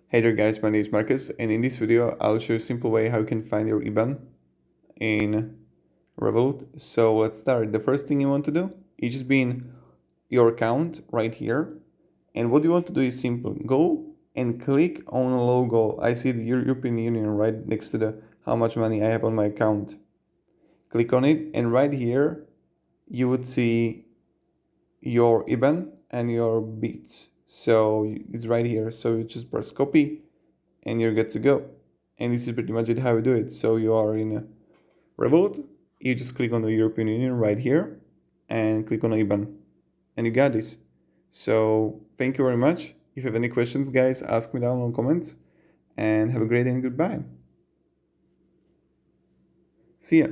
Hey there guys, my name is Marcus, and in this video I'll show you a simple way how you can find your Iban in Revolut. So let's start. The first thing you want to do is just be in your account right here, and what you want to do is simple. Go and click on a logo. I see the European Union right next to the how much money I have on my account. Click on it, and right here you would see your Iban and your bits. So it's right here. So you just press copy and you're good to go. And this is pretty much it how you do it. So you are in Revolut, you just click on the European Union right here and click on Iban and you got this. So thank you very much. If you have any questions, guys, ask me down in the comments, and have a great day and goodbye. See ya.